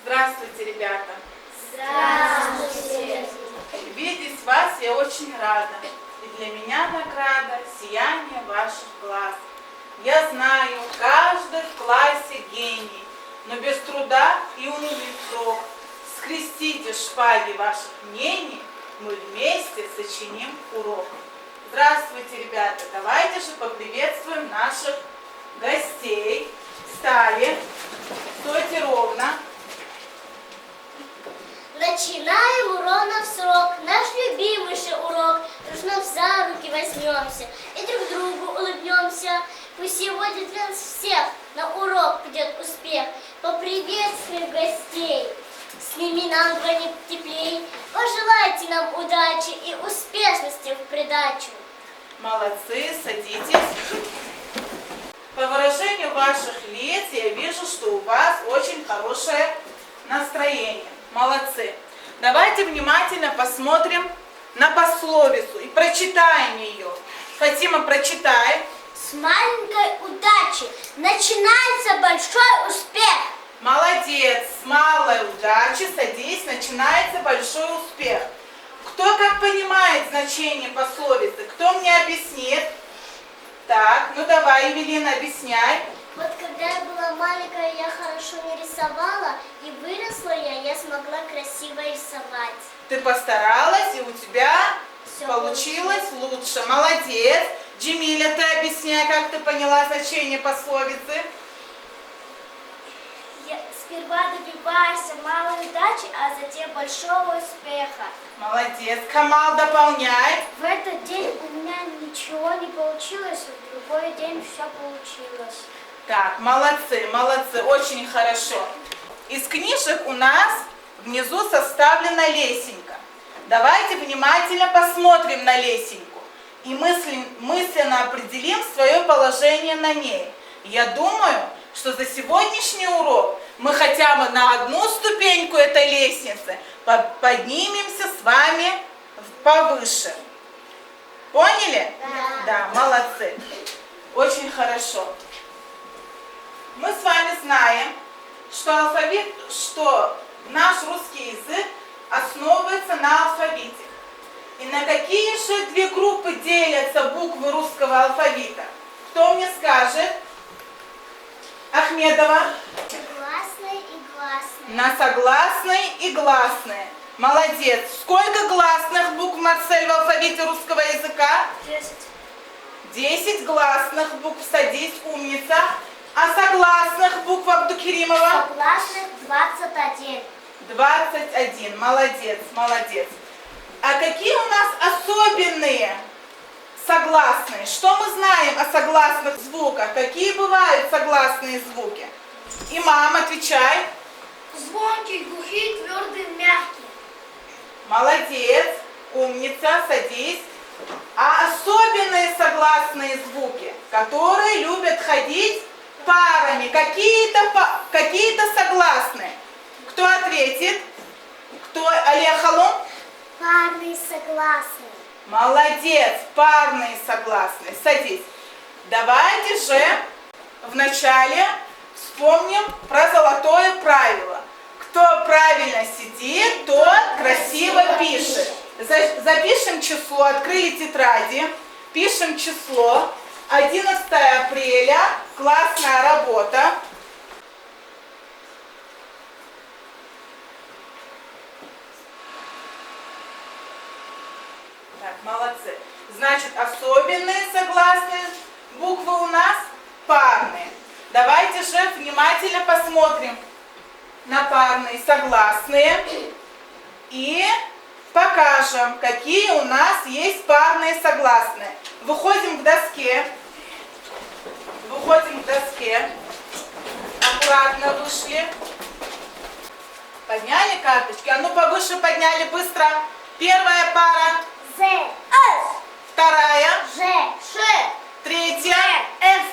Здравствуйте, ребята! Здравствуйте! Видеть вас я очень рада. И для меня награда сияние ваших глаз. Я знаю, каждый в классе гений, но без труда и умельцов. Скрестите шпаги ваших мнений, мы вместе сочиним урок. Здравствуйте, ребята! Давайте же поприветствуем наших гостей. Встали, стойте ровно. Начинаем урок в срок, наш любимейший урок. Дружно за руки возьмемся и друг другу улыбнемся. Пусть сегодня для нас всех на урок придет успех. Поприветствуем гостей, с ними нам вдвойне теплей. Пожелайте нам удачи и успешности в придачу. Молодцы, садитесь. По выражению ваших лиц я вижу, что у вас очень хорошее настроение. Молодцы. Давайте внимательно посмотрим на пословицу и прочитаем ее. Фатима, прочитай. С маленькой удачи начинается большой успех. Молодец. С малой удачи, садись, начинается большой успех. Кто как понимает значение пословицы? Кто мне объяснит? Так, ну давай, Евелина, объясняй. Вот когда я была маленькая, я хорошо не рисовала, и выросла я смогла красиво рисовать. Ты постаралась, и у тебя Всё получилось лучше. Молодец. Джемиля, ты объясняй, как ты поняла значение пословицы. Сперва добиваешься малой удачи, а затем большого успеха. Молодец. Камал, дополняй. В этот день у меня ничего не получилось, а в другой день все получилось. Так, молодцы, молодцы, очень хорошо. Из книжек у нас внизу составлена лесенка. Давайте внимательно посмотрим на лесенку и мысленно определим свое положение на ней. Я думаю, что за сегодняшний урок мы хотя бы на одну ступеньку этой лестницы поднимемся с вами повыше. Поняли? Да, молодцы. Очень хорошо. Мы с вами знаем, что наш русский язык основывается на алфавите. И на какие же две группы делятся буквы русского алфавита? Кто мне скажет? Ахмедова. Гласные и гласные. На согласные и гласные. Молодец. Сколько гласных букв, Марсель, в алфавите русского языка? 10. 10 гласных букв. Садись, умница. А согласных букв, Абдукеримова? Согласных 21. 21. Молодец, молодец. А какие у нас особенные согласные? Что мы знаем о согласных звуках? Какие бывают согласные звуки? Имам, отвечай. Звонкий, глухий, твердый, мягкий. Молодец, умница, садись. А особенные согласные звуки, которые любят ходить парами, какие-то согласные. Кто ответит? Кто? Алия Халом? Парные согласные. Молодец, парные согласные. Садись. Давайте же вначале вспомним про золотое правило. Кто правильно сидит, тот красиво пишет. Запишем число, открыли тетради, пишем число. 11 апреля, классная работа. Так, молодцы. Значит, особенные согласные буквы у нас парные. Давайте же внимательно посмотрим на парные согласные и покажем, какие у нас есть парные согласные. Выходим к доске. Выходим к доске. Аккуратно вышли. Подняли карточки. А ну повыше подняли быстро. Первая пара. З, С. Вторая. Ж, Ш. Третья. Ф.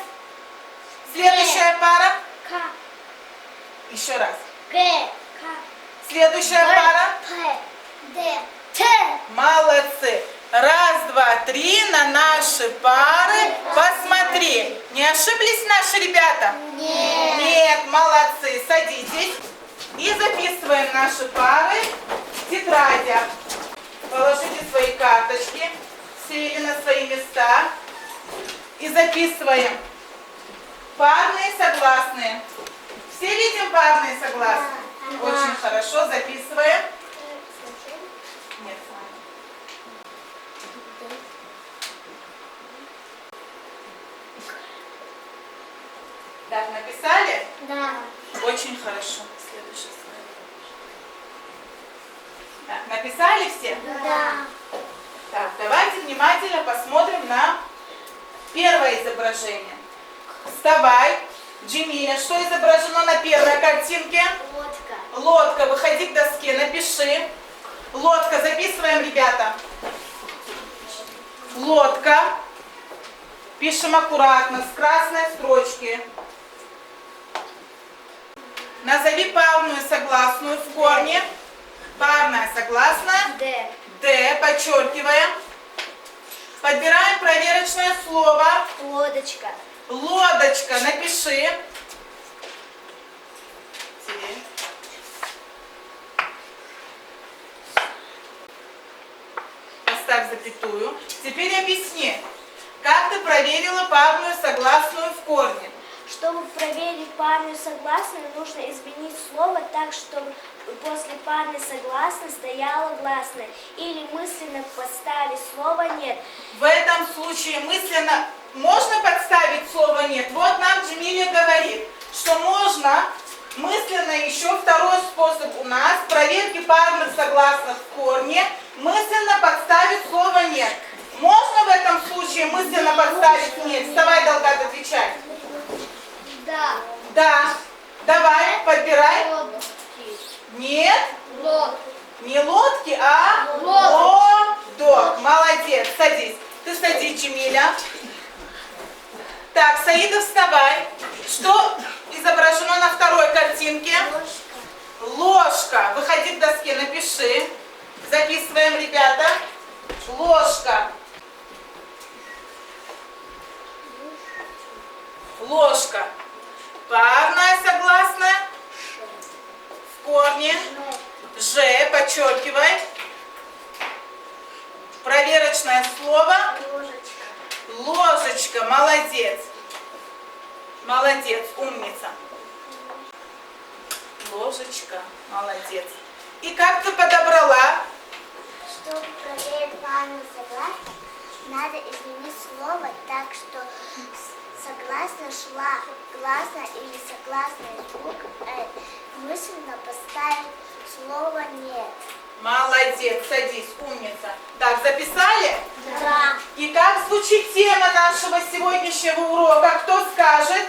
Следующая пара. К. Еще раз. Г. К. Следующая пара. П. Д. Т. Молодцы. Раз, два, три. На наши пары посмотри. Не ошиблись наши ребята? Нет. Нет, молодцы. Садитесь. И И записываем наши пары в тетрадях. Положите свои карточки, сели на свои места и записываем парные согласные. Все видим парные согласные? Очень хорошо, записываем. Нет. Так, написали? Да. Очень хорошо. Следующий слайд. Так, написали все? Да. Так, давайте внимательно посмотрим на первое изображение. Вставай. Джемиля, что изображено на первой картинке? Лодка. Лодка. Выходи к доске, напиши. Лодка. Записываем, ребята. Лодка. Пишем аккуратно, с красной строчки. Назови парную согласную в корне. Парная согласная. Д. Д. Подчеркиваем. Подбираем проверочное слово. Лодочка. Лодочка. Напиши. Поставь запятую. Теперь объясни, как ты проверила парную согласную в корне. Чтобы проверить парную согласную, нужно изменить слово так, чтобы после парной согласной стояло гласное. Или мысленно поставить слово «нет». В этом случае мысленно можно подставить слово «нет». Вот нам Джемиля говорит, что можно мысленно, еще второй способ у нас проверки парных согласных в корне, мысленно подставить слово «нет». Можно в этом случае мысленно подставить «нет»? Вставай, Далгат, отвечай. Да. Да. Давай, подбирай. Нет. Лодка. Не лодки, а Лодочка. лодок. Молодец. Садись. Ты садись, Джемиля. Так, Саида, вставай. Что изображено на второй картинке? Ложка. Выходи к доске, напиши. Записываем, ребята. Ложка. Ложка. Парная согласная. В корне. Ж. Подчеркивай. Проверочное слово. Ложечка. Ложечка. Молодец. Молодец. Умница. Ложечка. Молодец. И как ты подобрала? Чтобы проверить парную согласную, надо изменить слово так, что согласно шла гласная или согласный звук, мысленно поставить слово «нет». Молодец. Садись. Умница. Так, записали? Да. И как звучит тема нашего сегодняшнего урока? Кто скажет?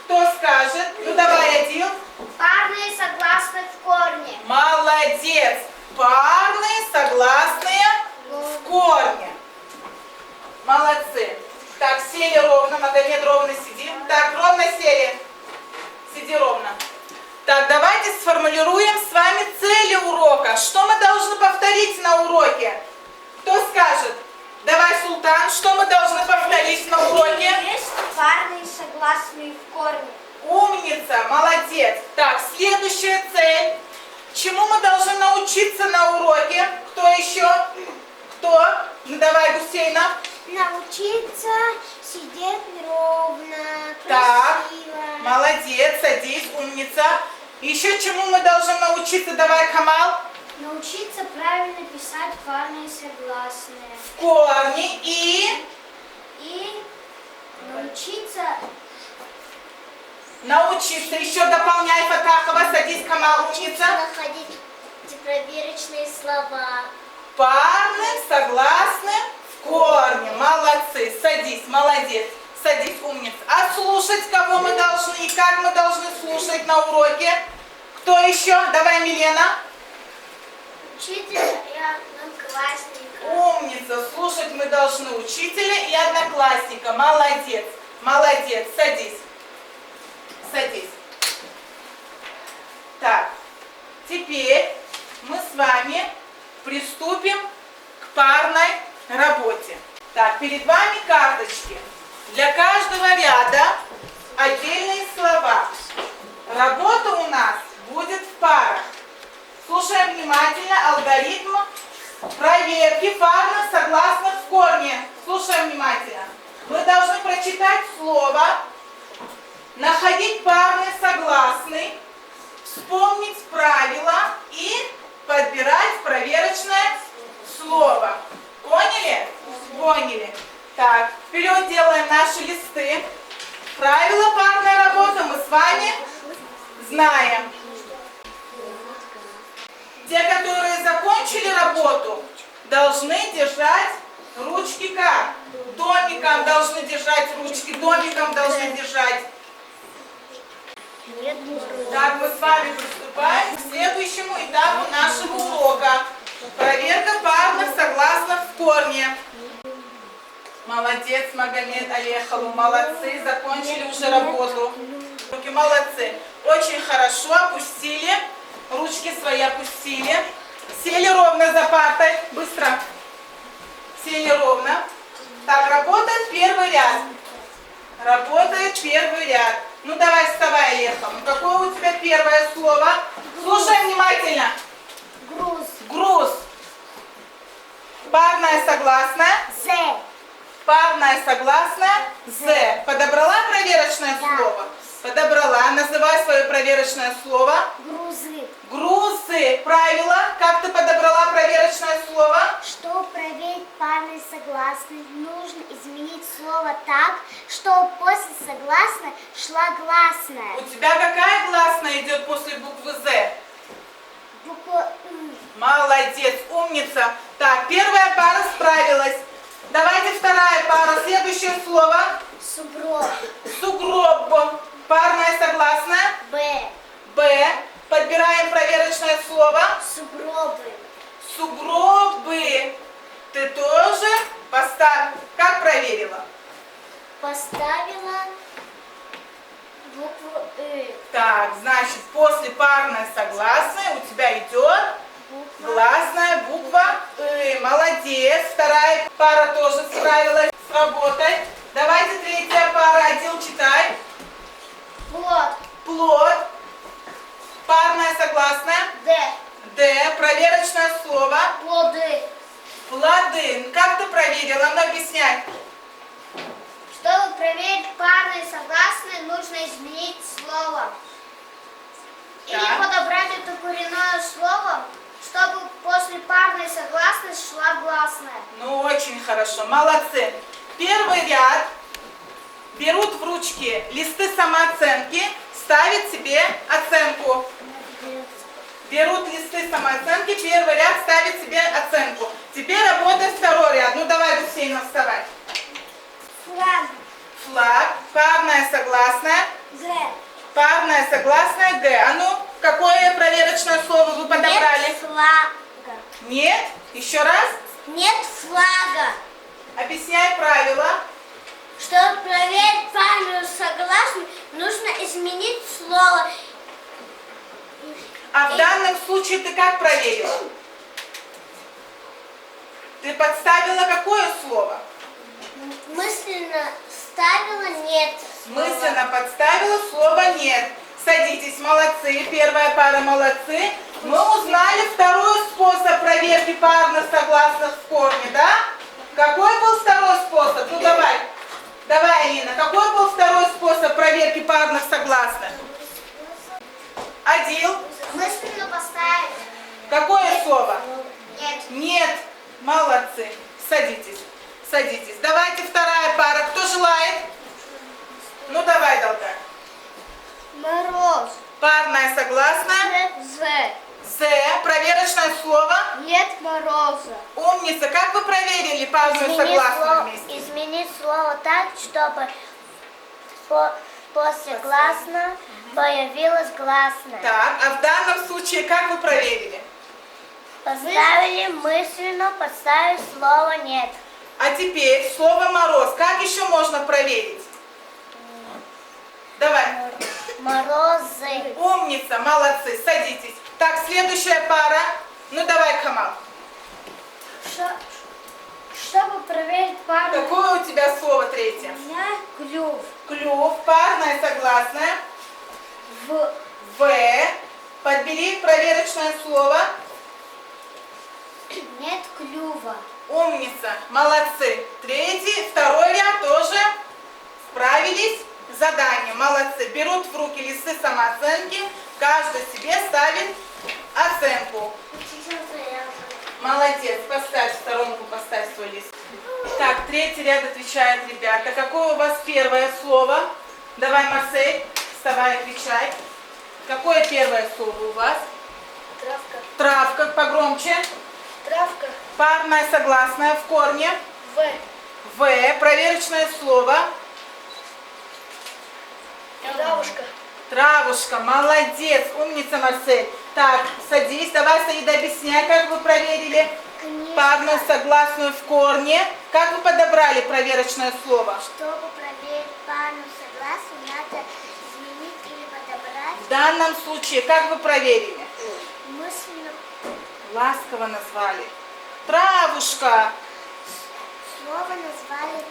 Кто скажет? Ну давай, один. Парные согласные в корне. Молодец. Парные согласные в корне. Молодцы. Так, сели ровно. Магомед, ровно сиди. Так, ровно сели. Сиди ровно. Так, давайте сформулируем с вами цели урока. Что мы должны повторить на уроке? Кто скажет? Давай, Султан, что мы должны повторить на уроке? Есть парные согласные в корне. Умница, молодец. Так, следующая цель. Чему мы должны научиться на уроке? Кто еще? Кто? Ну давай, Гусейна. Научиться сидеть ровно, Так, красиво. молодец, садись, умница. Еще чему мы должны научиться? Давай, Камал. Научиться правильно писать парные согласные. В корне и научиться. Еще дополняй, Фатахова, садись, Камал, умница. Находить проверочные слова. Парным, согласным, в корне. Молодцы. Садись, молодец. Садись, умница. А слушать кого мы должны и как мы должны слушать на уроке? Кто еще? Давай, Милена. Учителя и одноклассника. Умница. Слушать мы должны учителя и одноклассника. Молодец. Молодец. Садись. Садись. Так. Теперь мы с вами приступим к парной работе. Так, перед вами карточки. Для каждого ряда отдельные слова. Работа у нас будет в паре. внимательно. Вы должны прочитать слово, находить парный согласный, вспомнить правила и подбирать проверочное слово. Поняли? Поняли. Так, вперед делаем наши листы. Правила парной работы мы с вами знаем. Те, которые закончили работу, должны держать ручки как? Домиком должны держать ручки, домиком должны держать. Так, мы с вами приступаем к следующему этапу нашего урока. Проверка парных согласных в корне. Молодец, Магомед Алехову, молодцы, закончили уже работу. Руки молодцы. Очень хорошо, опустили, ручки свои опустили. Сели ровно за партой, быстро. Сели ровно. Так, работает первый ряд. Работает первый ряд. Ну давай, вставай, Алехов. Какое у тебя первое слово? Слушай внимательно. Груз. Груз. Парное согласное. З. Парное согласное. З. Подобрала проверочное Да. слово? Подобрала. Называй свое проверочное слово. Грузы. Грузы. Правило. Как ты подобрала проверочное слово? Чтобы проверить парный согласный, нужно изменить слово так, чтобы после согласной шла гласная. У тебя какая гласная идет после буквы З? Буква Молодец, умница. Так, первая пара справилась. Давайте вторая пара. Следующее слово. Сугроб. Сугроб. Парное согласное. Б. Б. Подбираем проверочное слово. Сугробы. Сугробы. Ты тоже поставь. Как проверила? Поставила букву И. Так, значит, после парной согласной у тебя идет Буква гласная буква И. Молодец. Вторая пара тоже справилась с работой. Давайте третья пара. Отдел читай. Плод. Плод. Парная согласная. Д. Д. Проверочное слово. Плоды. Плоды. Как ты проверила? Ну, объясняй. Чтобы проверить парные согласные, нужно изменить слово. Или Так. подобрать это коренное слово, чтобы после парной согласной шла гласная. Ну, очень хорошо. Молодцы. Первый ряд. Берут в ручки листы самооценки, ставят себе оценку. Берут листы самооценки, первый ряд ставит себе оценку. Теперь работает второй ряд. Ну, давай, Гусейна, вставай. Флаг. Флаг. Парная согласная. Г. Парная согласная Г. А ну, какое проверочное слово вы подобрали? Нет флага. Нет? Еще раз? Нет флага. Объясняй правила. Чтобы проверить парную согласную, нужно изменить слово. А в данном случае ты как проверила? Ты подставила какое слово? Мысленно ставила нет. Мысленно подставила слово «нет». Садитесь, молодцы. Первая пара молодцы. Мы узнали второй способ проверки парных согласных в корне, да? Какой был второй способ? Ну давай. Давай, Алина. Какой был второй способ проверки парных согласных? Адил. Мысленно поставить. Какое слово? Нет. Нет. Молодцы. Садитесь. Садитесь. Давайте вторая пара. Кто желает? Ну давай, Долгай. Мороз. Парная согласная. З. З. Проверочное слово. Нет мороза. Умница. Как вы проверили парную согласную вместе? Изменить слово так, чтобы после гласной появилась гласная. Так, а в данном случае как вы проверили? Поставили мысленно, поставили слово нет. А теперь слово «мороз». Как еще можно проверить? Давай. Морозы. Умница, молодцы. Садитесь. Так, следующая пара. Ну давай, Камал. Чтобы проверить пару, Какое у тебя слово третье? у меня клюв. Клюв. Парная согласная. В. Подбери проверочное слово. Нет клюва. Умница, молодцы. Третий, второй ряд тоже справились с заданием. Молодцы. Берут в руки листы самооценки, каждый себе ставит оценку. Молодец, поставь в сторонку, поставь свой лист. Так, третий ряд отвечает, ребята. Какое у вас первое слово? Давай, Марсель, вставай, отвечай. Какое первое слово у вас? Травка. Травка, погромче. Травка. Парное согласное в корне. В. В. Проверочное слово. Травушка. Травушка, молодец, умница, Марсель. Так, садись, давай, Саида, объясняй, как вы проверили парную согласную в корне. Как вы подобрали проверочное слово? Чтобы проверить парную согласную, надо изменить или подобрать. В данном случае, как вы проверили? Мысленно Ласково назвали. Травушка. слово назвали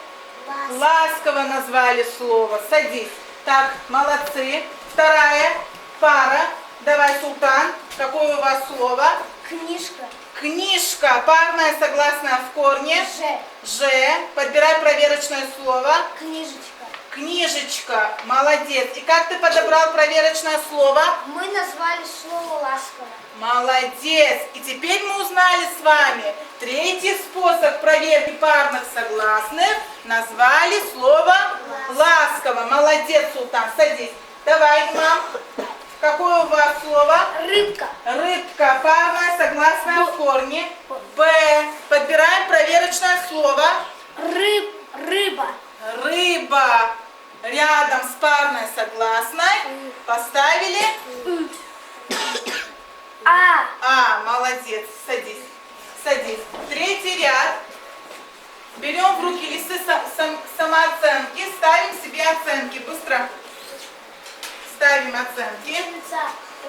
ласково. Ласково назвали слово. Садись. Так, молодцы. Вторая пара. Давай, Султан. Какое у вас слово? Книжка. Книжка. Парная согласная в корне. Ж. Ж. Подбирай проверочное слово. Книжечка. Книжечка. Молодец. И как ты подобрал проверочное слово? Мы назвали слово ласково. Молодец. И теперь мы узнали с вами третий способ проверки парных согласных. Назвали слово ласково. Молодец, Султан. Садись. Давай, мам. Какое у вас слово? Рыбка. Рыбка. Парная согласная в корне. Б. Подбираем проверочное слово. Рыба. Рыба. Рядом с парной согласной поставили А. Молодец. Садись. Садись. Третий ряд. Берем в руки листы самооценки, ставим себе оценки. Быстро ставим оценки.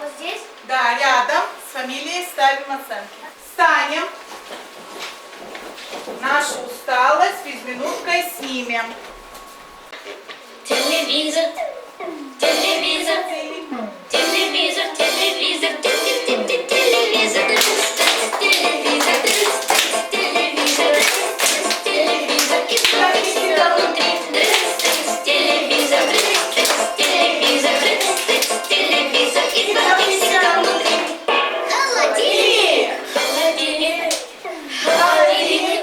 Вот здесь. Да, рядом с фамилией ставим оценки. Встанем. Нашу усталость физминуткой снимем. Телевизор, телевизор, телевизор, телевизор, телевизор, телевизор, телевизор, телевизор, телевизор, и все внутри, телевизор, телевизор, телевизор, и все внутри. Холодильник, холодильник, холодильник,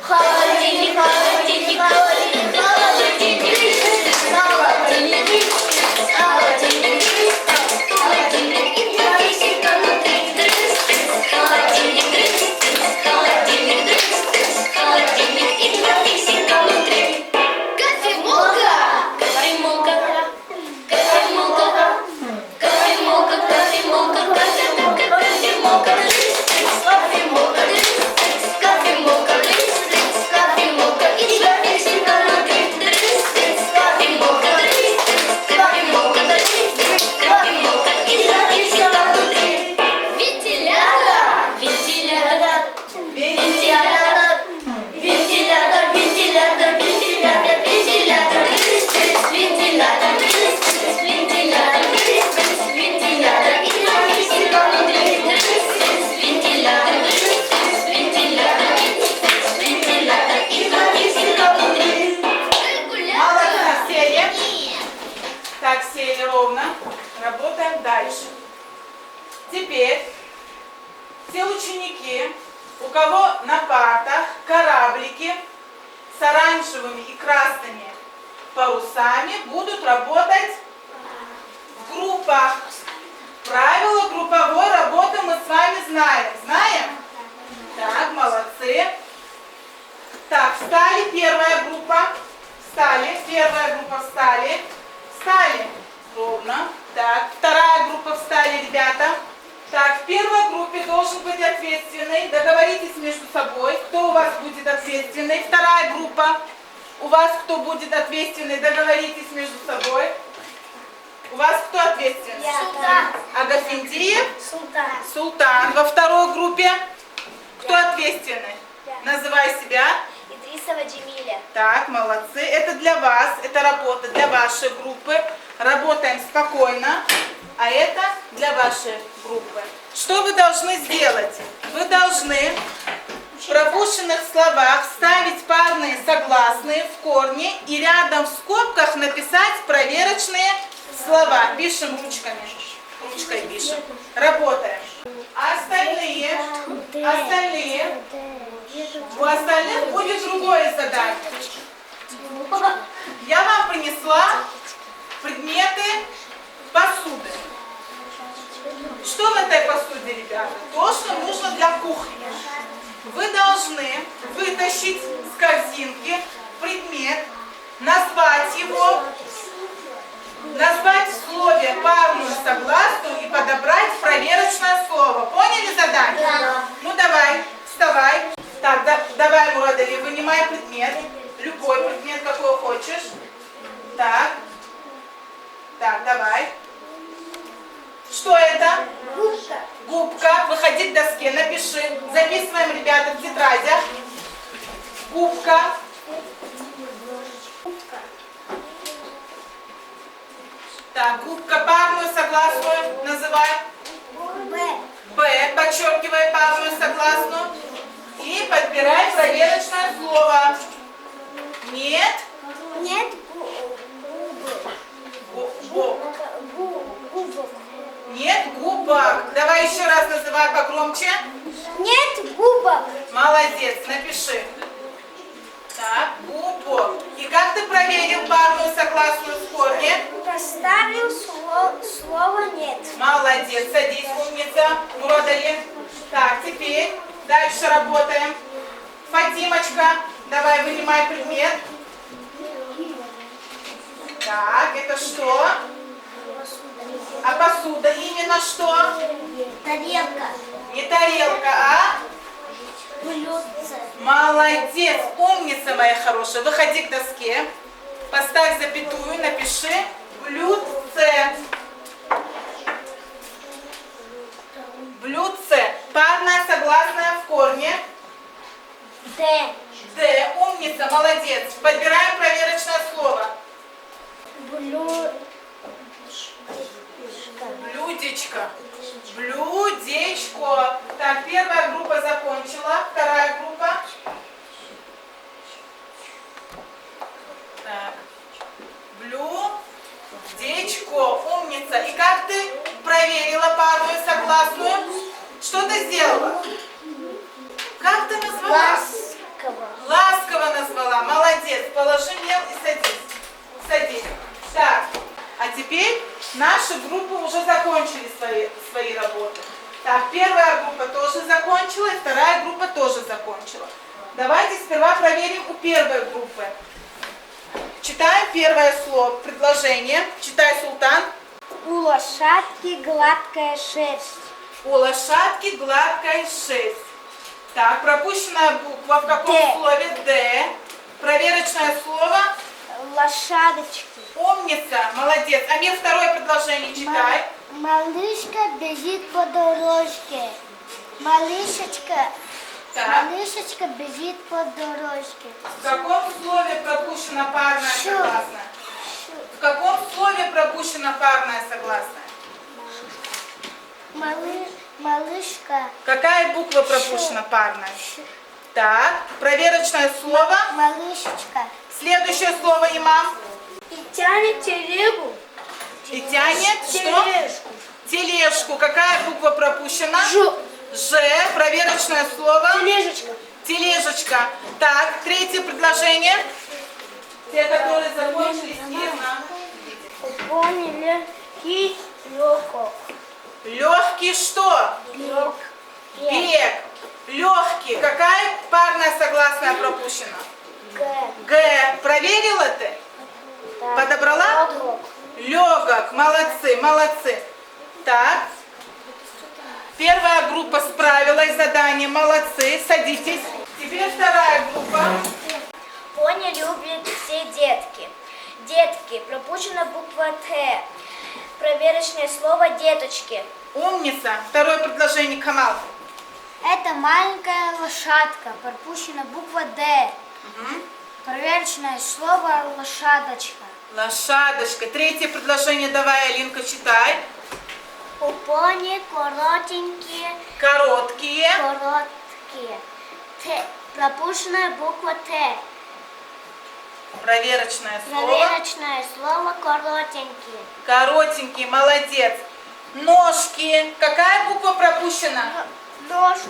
холодильник, холодильник, холодильник, Так, сели ровно. Работаем дальше. Теперь все ученики, у кого на партах кораблики с оранжевыми и красными парусами, будут работать в группах. Правила групповой работы мы с вами знаем. Знаем? Так, молодцы. Так, встали, первая группа. Встали, первая группа встали. Встали. Ровно. Так, вторая группа встали, ребята. Так, в первой группе должен быть ответственный. Договоритесь между собой, кто у вас будет ответственный. Вторая группа. У вас кто будет ответственный, договоритесь между собой. У вас кто ответственный? Султан. Агафиндиев? Султан. Султан. Во второй группе кто ответственный? Называй себя. Идрисова Джемиля. Так, молодцы. Это для вас, это работа для вашей группы. Работаем спокойно. А это для вашей группы. Что вы должны сделать? Вы должны В пропущенных словах вставить парные согласные в корне и рядом в скобках написать проверочные слова. Пишем ручками. Ручкой пишем. Работаем. Остальные, у остальных будет другое задание. Я вам принесла предметы посуды. Что в этой посуде, ребята? То, что нужно для кухни. Вы должны вытащить с корзинки предмет, назвать его, назвать в слове парную согласную и подобрать проверочное слово. Поняли задание? Да. Ну давай, вставай. Так, давай, Мурадали, вынимай предмет. Любой предмет, какой хочешь. Так. Так, давай. Что это? Губка. Губка. Выходи к доске, напиши. Записываем, ребята, в тетрадях. Губка. Так, губка парную согласную называем. Б. Б. Подчеркивай парную согласную. И подбирай проверочное слово. Нет. Нет губок. Нет губок. Давай еще раз называй погромче. Нет губок. Молодец, напиши. Так, губок. И как ты проверил парную согласную в корне? Поставил слово нет. Молодец, садись, умница. Мурадали. Так, теперь дальше работаем. Фатимочка, давай вынимай предмет. Так, это что? А посуда именно что? Тарелка. Не тарелка, а? Блюдце. Молодец, умница моя хорошая. Выходи к доске, поставь запятую, напиши блюдце. Блюдце. Парная согласная в корне. Д. Д. Умница, молодец. Подбираем проверочное слово. Блюдечко. Блюдечко. Так, первая группа закончила. Вторая группа. Так. Блюдечко. Умница. И как ты проверила парную согласную? Что ты сделала? Как ты назвала? Ласково. Ласково назвала. Молодец. Положи мел и садись. Садись. Так. А теперь наши группы уже закончили свои работы. Так, первая группа тоже закончила, и вторая группа тоже закончила. Давайте сперва проверим у первой группы. Читаем первое слово, предложение. Читай, Султан. У лошадки гладкая шерсть. У лошадки гладкая шерсть. Так, пропущенная буква в каком Д. слове? Д. Проверочное слово. Лошадочки. Умница, молодец. Амир, второе предложение читай. Малышка бежит по дорожке. Малышечка Так. бежит по дорожке. В каком слове пропущена парная Шу. согласная? В каком слове пропущена парная согласная? Малышка. Какая буква пропущена парная? Так, проверочное слово. Малышечка. Следующее слово, имам. И тянет телегу. И тянет что? Тележку. Какая буква пропущена? Ж. Проверочное слово. Тележечка. Тележечка. Так, третье предложение. Те, которые закончились, верно. Поняли. И легко. Легкий что? Бег. Легкий. Какая парная согласная пропущена? Г. Проверила ты? Подобрала? Легок. Молодцы, молодцы. Так. Первая группа справилась с заданием. Молодцы. Садитесь. Теперь вторая группа. Пони любят все детки. Детки. Пропущена буква Т. Проверочное слово деточки. Умница. Второе предложение, Камал. Это маленькая лошадка. Пропущена буква Д. Проверочное слово лошадочка. Лошадочка. Третье предложение. Давай, Алинка, читай. У пони коротенькие. Короткие. Т. Пропущенная буква Т. Проверочное слово. Проверочное слово коротенький. Коротенький, молодец. Ножки. Какая буква пропущена? Ножки.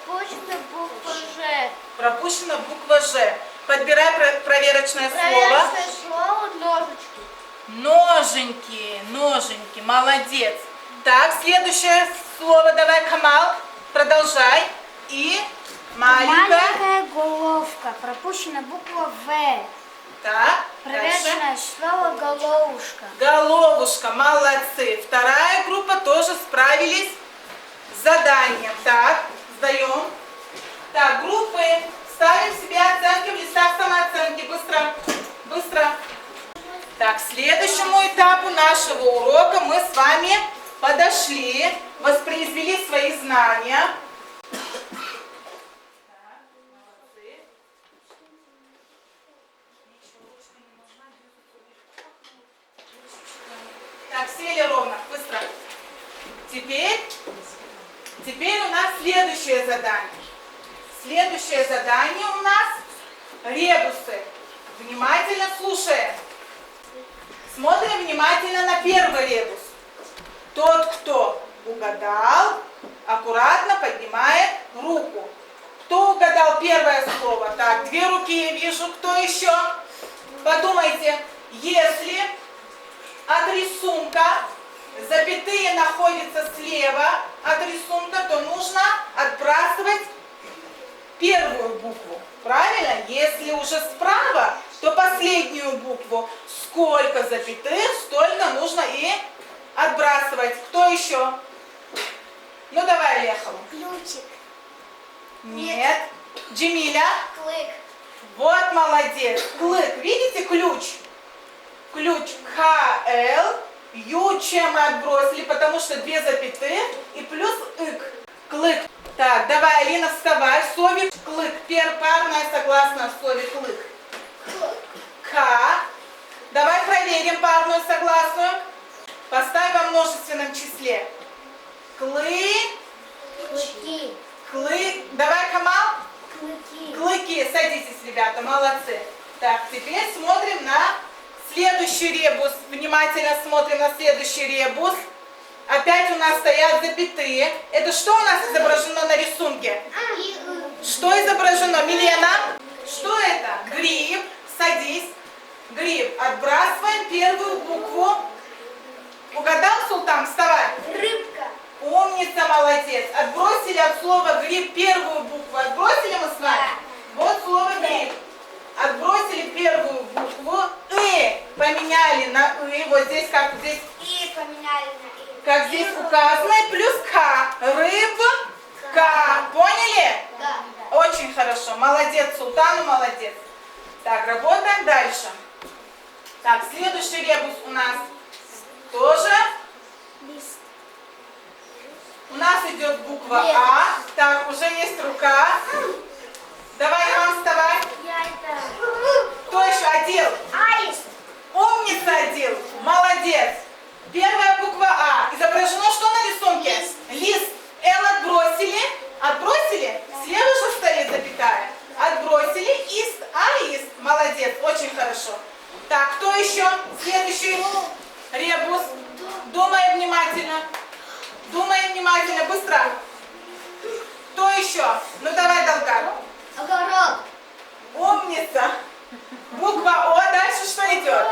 Пропущена буква Ж. Пропущена буква Ж. Подбирай проверочное слово. слово ножички. Ноженьки, ноженьки, молодец. Так, следующее слово давай, Камал, продолжай. И маленькая. головка. Пропущена буква В. Так, дальше. слово головушка. Головушка, молодцы. Вторая группа тоже справились с заданием. Так, сдаем. Так, группы, ставим себе оценки в листах самооценки. Быстро, быстро. Так, к следующему этапу нашего урока мы с вами подошли, воспроизвели свои знания. Так, сели ровно, быстро. Теперь у нас следующее задание. Следующее задание у нас ребусы. Внимательно слушаем. Смотрим внимательно на первый ребус. Тот, кто угадал, аккуратно поднимает руку. Кто угадал первое слово? Так, две руки я вижу. Кто еще? Подумайте, если от рисунка запятые находятся слева от рисунка, то нужно отбрасывать первую букву. Правильно? Если уже справа, то последнюю букву. Сколько запятых, столько нужно и отбрасывать. Кто еще? Ну давай, Лехова. Ключик. Нет. Джемиля? Клык. Вот молодец. Клык. Видите ключ? Ключ К-Л. Ю чем мы отбросили, потому что две запятых и плюс ик. Клык. Так, давай, Алина, вставай. Совик, клык. Парное согласное в слове клык. К. Давай проверим парную согласную. Поставь во множественном числе. Клык. Клыки. Клык. Давай, Камал. Клыки. Клыки. Садитесь, ребята, молодцы. Так, теперь смотрим на следующий ребус. Внимательно смотрим на следующий ребус. Опять у нас стоят запятые. Это что у нас изображено на рисунке? Что изображено? Милена? Что это? Гриб. Садись. Гриб. Отбрасываем первую букву. Угадал, Султан? Вставай. Рыбка. Умница, молодец. Отбросили от слова гриб первую букву. Отбросили мы с вами? Вот слово гриб. Отбросили первую букву. Поменяли на Вот здесь, как здесь. И поменяли на И. Как здесь указано. Плюс К. Рыбка. Поняли? Да. Очень хорошо. Молодец, Султану, молодец. Так, работаем дальше. Так, следующий ребус у нас тоже. Лист. У нас идет буква А. Так, уже есть рука. Давай, Иван, вставай. Я это. Кто еще? Одел. Аист. Умница, Одел. Молодец. Первая буква А. Изображено что на рисунке? Лист. Л отбросили. Отбросили? Слева же стоит запятая. Отбросили. Ист. Аист. Молодец. Очень хорошо. Так, кто еще? Следующий ребус. Думаем внимательно. Думаем внимательно. Быстро. Кто еще? Ну давай, Далгар. Огород. Умница. Буква О. Дальше что идет?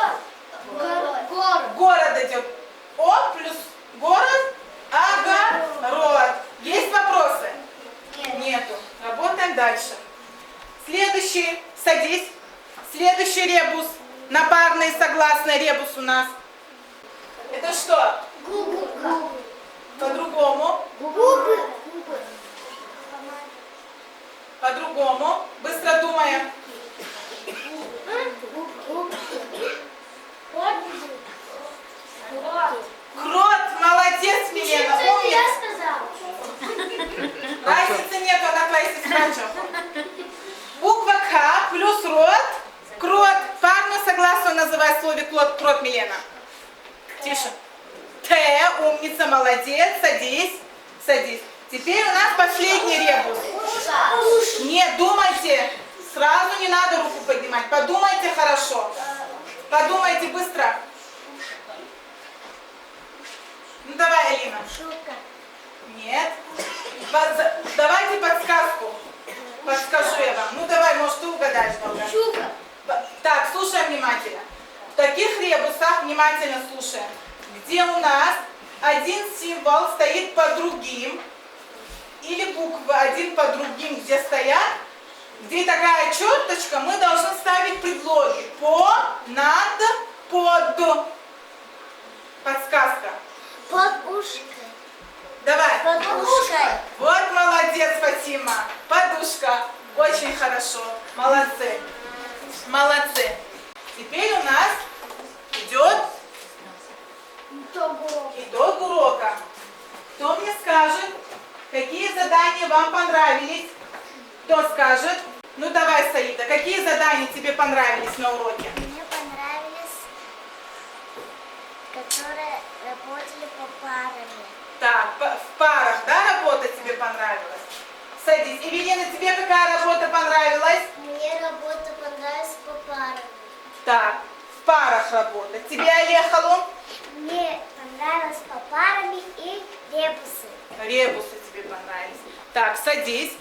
Город. Город идет. О плюс город. Огород. Есть вопросы? Нету. Работаем дальше. Следующий. Садись. Следующий ребус. На парные согласные ребус у нас. Это что? Губка. По-другому. Губы. По-другому. Быстро думаем. Крот. Молодец, Милена. Умница. Разницы нет, она твоя сестра. Буква К плюс рот. Крот. Парную согласную называй в слове крот, Милена. Тише. Т. Умница, молодец. Садись. Садись. Теперь у нас последний ребус. Нет, думайте. Сразу не надо руку поднимать. Подумайте хорошо. Подумайте быстро. Ну давай, Алина. Шутка. Нет. Давайте подсказку. Подскажу я вам. Ну давай, может, ты угадаешь, Волга. Щука. Так, слушаем внимательно. В таких ребусах, внимательно слушаем, где у нас один символ стоит по другим, или буквы один по другим, где стоят, где такая черточка, мы должны ставить предлоги. По, над, под. Подсказка. Под ушкой. Давай. Подушкой. Вот молодец, Фатима. Подушка. Очень хорошо. Молодцы. Молодцы. Теперь у нас идет итог урока. Кто мне скажет, какие задания вам понравились? Кто скажет? Ну давай, Саида, какие задания тебе понравились на уроке? Мне понравились, которые работали по парами. Так, в парах, да, работа тебе понравилась? Садись. Евелина, тебе какая работа понравилась? Мне работа понравилась по парам. Так, в парах работа. Тебе, Олег Халун? Мне понравилось по парами и ребусы. Ребусы тебе понравились. Так, садись.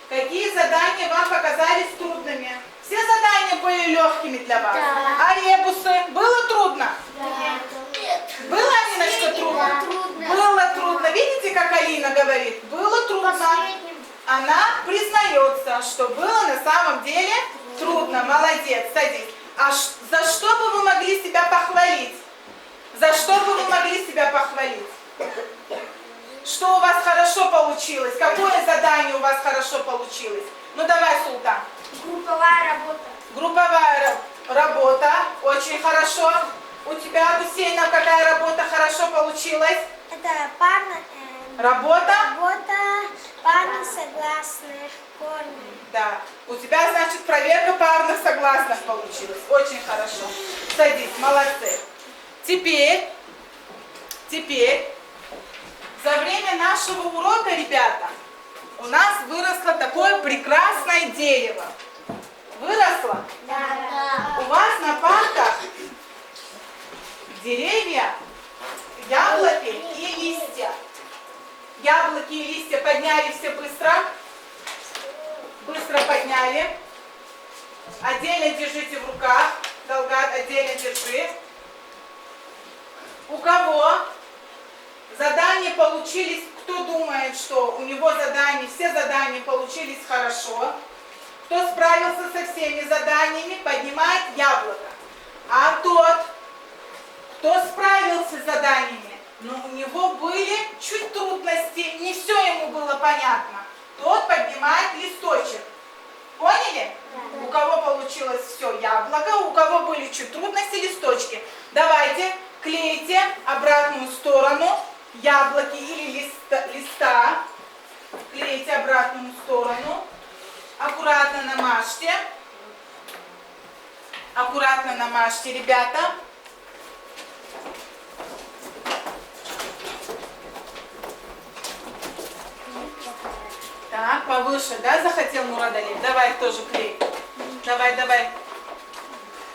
Какие задания вам показались трудными? Все задания были легкими для вас. Да. А ребусы? Было трудно? Нет. Было, Алина, что трудно? Да. Трудно. Было трудно. Видите, как Алина говорит? Было трудно. Последним. Она признается, что было на самом деле трудно. Молодец, садись. А за что бы вы могли себя похвалить? За что бы вы могли себя похвалить? Что у вас хорошо получилось? Какое задание у вас хорошо получилось? Ну давай, Султан. Групповая работа. Групповая работа. Очень хорошо. У тебя, Гусейна, какая работа хорошо получилась? Это парно, Работа? работа парно согласных корней. Да. У тебя, значит, проверка парных согласных получилась. Очень хорошо. Садись, молодцы. Теперь, за время нашего урока, ребята, у нас выросло такое прекрасное дерево. Выросло? Да. У вас на парках деревья, яблоки и листья. Яблоки и листья подняли все быстро. Быстро подняли. Отдельно держите в руках. Далгат, отдельно держи. У кого задания получились, кто думает, что у него задания, все задания получились хорошо, кто справился со всеми заданиями, поднимает яблоко. А тот, кто справился с заданиями, но у него были чуть трудности, не все ему было понятно, тот поднимает листочек. Поняли? Да. У кого получилось все яблоко, у кого были чуть трудности, листочки. Давайте клейте обратную сторону яблоки или листа. Клейте обратную сторону. Аккуратно намажьте. Аккуратно намажьте, ребята. Так, повыше, да, захотел Мурадалиев? Давай тоже клей. Давай, давай.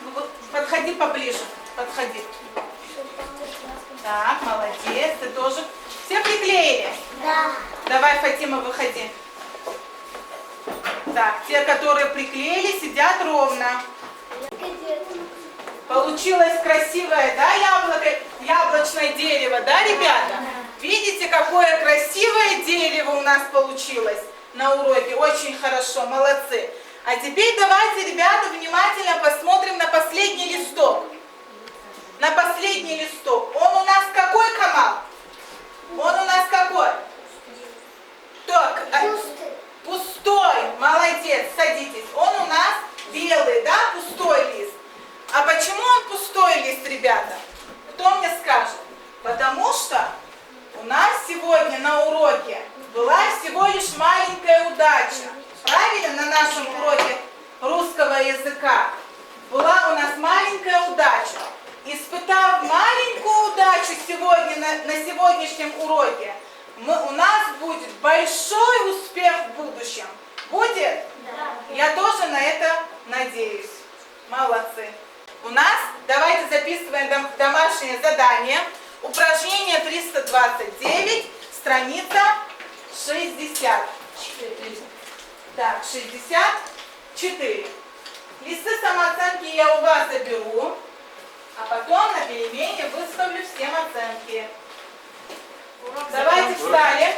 Ну, вот, подходи поближе. Подходи. Так, молодец. Ты тоже. Все приклеили? Да. Давай, Фатима, выходи. Так, те, которые приклеили, сидят ровно. Получилось красивое, да, яблочное дерево, да, ребята? Видите, какое красивое дерево у нас получилось на уроке? Очень хорошо, молодцы. А теперь давайте, ребята, внимательно посмотрим на последний листок. На последний листок. Он у нас какой, Камал? Он у нас какой? Так, пустой. Молодец, садитесь. Он у нас белый, да, пустой лист. А почему он пустой лист, ребята? Кто мне скажет? Потому что у нас сегодня на уроке была всего лишь маленькая удача. Правильно, на нашем уроке русского языка была у нас маленькая удача. Испытав маленькую удачу сегодня на сегодняшнем уроке, у нас будет большой успех в будущем. Будет? Да. Я тоже на это надеюсь. Молодцы. У нас, давайте записываем домашнее задание. Упражнение 329, страница 60. Так, 64. Листы самооценки я у вас заберу, а потом на перемене выставлю всем оценки. Давайте встали.